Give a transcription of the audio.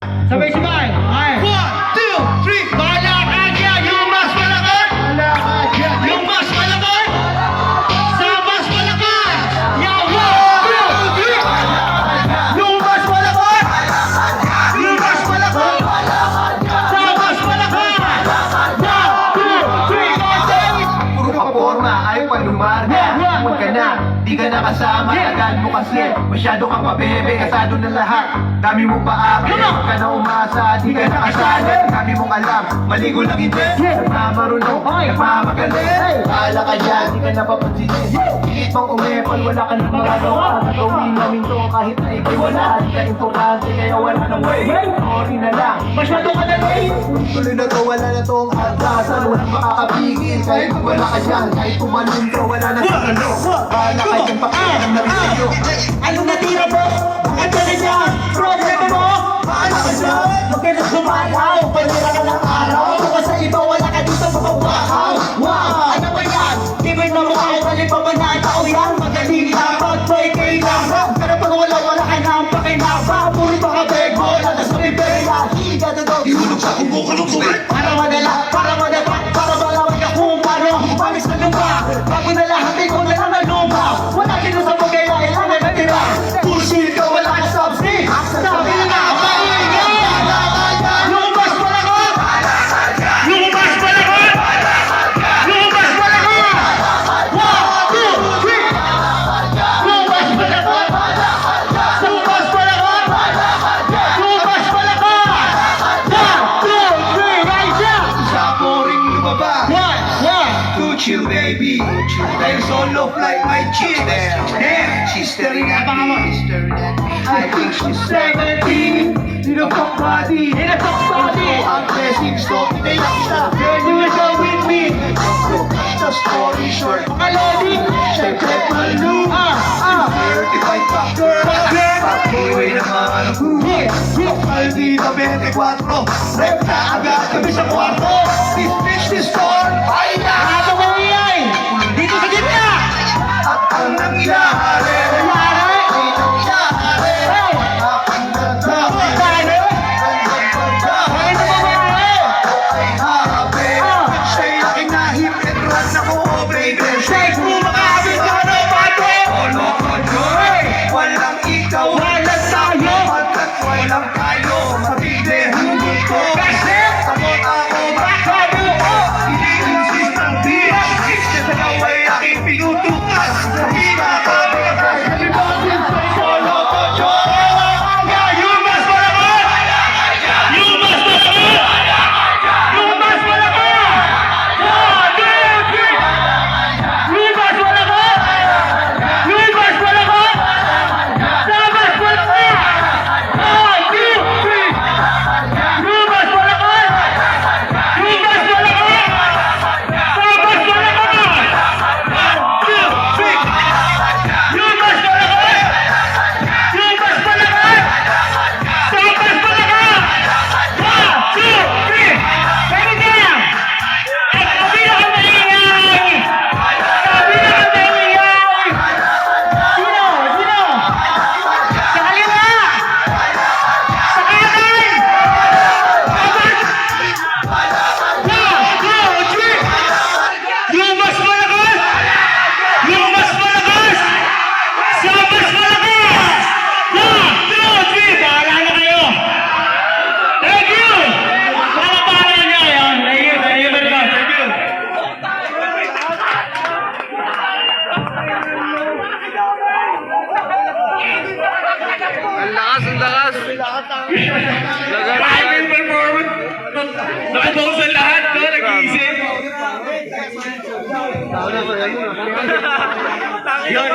Sabay-sabay. Ay. 1, 2, 3. Balakad yan. Yung mas malakad. Yung mas malakad. Sa mas malakad. Yung 1, 2, 3. Yung mas malakad. Yung mas malakad. Sa mas malakad. 1, 2, 3. Puro ka forma, ayaw pa lumarga. Huwag ka na, di ka nakasama. Tagal mo kasi, masyado kang mabebe. Kasado na lahat, dami mo pa akin. Huwag ka na umasa, di ka nakasali. Dami mong alam, maligo lang hindi. Nagmamarunong, nagmamagaling. Bahala ka dyan, di ka napapansinin. Higit pang umepal, wala ka nang magagawa. Gawin namin to kahit na ikay wala. Di ka importante, kaya wala nang way. Sorry na lang, Masyado ka na late. tuloy na to, wala na tong atrasan. Walang makakapigil, kahit wala ka dyan. Kahit tumalun ka, wala na sa ano. Bahala ka dyan, pakialam na rin sa'yo. Anong natira mo? Bakit ka na problema mo? Bahala ka dyan. Huwag ka na sumalaw. Panira ka ng araw. Kung ka sa iba, wala ka dito mabawahaw. Wow! Ano ba yan? Di ba na mukha ko pa ba na tao yan? Magaling lang pag may kailangan. Pero pag wala ka na ang pakinaba. Puri pa ka bego, lalas mo ibela. Higa na daw. Ihulog sa kubo ka ng tubig. Para madala, para malaman ka kung paano umalis na lupa. Bago na lahat, ikaw na lang ang luma. Wala dito sa pagkailangan na natira. Bullshit ka, wala ka substance. Sabi na nga, maingay. Yung mas malakot. Yung mas malakot. Yung mas malakot. 1, 2, 3. Yung mas malakot. Yung mas malakot. Yung mas malakot. 1, 2, 3, right there. Sa poring lumaba. Too chill, baby. Dahil solo flight, my chick. Damn, she's staring at me. I think she's 17. Tinapok body. Ang blessings to, tinayak siya. Then you will go with me. The story short. Kalodi. Siyempre, malu. Certified factor. Pag-iway naman ang buhay. Maldita 24. Rep na agad kami sa kwarto. This bitch, this store. Ay na! Ano ba yan? Dito sa gitna. At ang nangyari. Nangyari? Ay nangyari. Hey! Aking nagsabi. Nangyari? Bakit na ba nangyari? Ay happy. Siya'y aking nahip and run ako, oh baby. Shake mo makakabit ka na pato. Solo ko walang ikaw. Walang tayo. Pagkat walang tayo. Mabigde hugot ko. Kasi? Takot ako Sabi ko. ini-insist ng bitch. Kasi sa gaway aking pinutukas. Nahina ka. Solo ko You mas malakot. You mas malakot. You mas malakot. 1, 2, 3. You mas malakot. You mas malakot. Sa mas malakot. 1, 2, 3. You mas malakot. You mas malakot. Sa mas malakot. 1, 2, 3. You mas malakot. You mas malakot. Sa mas malakot. 1, 2, 3. Pwede ka lang. At sabi na ka maingay. Sabi na ka maingay. Sino? Sino? Sa kaliwa. Sa kanan. Apat. 1, 2, 3. Yung mas malakas. Yung mas malakas. Sa mas malakas. 1, 2, 3. Bahala na kayo. Thank you. Para niya yan. Thank you. Thank you very much. Thank you. Ang lakas, ang lakas. Private performance. Nakabaw sa lahat, no? Nag-iisip. Yun.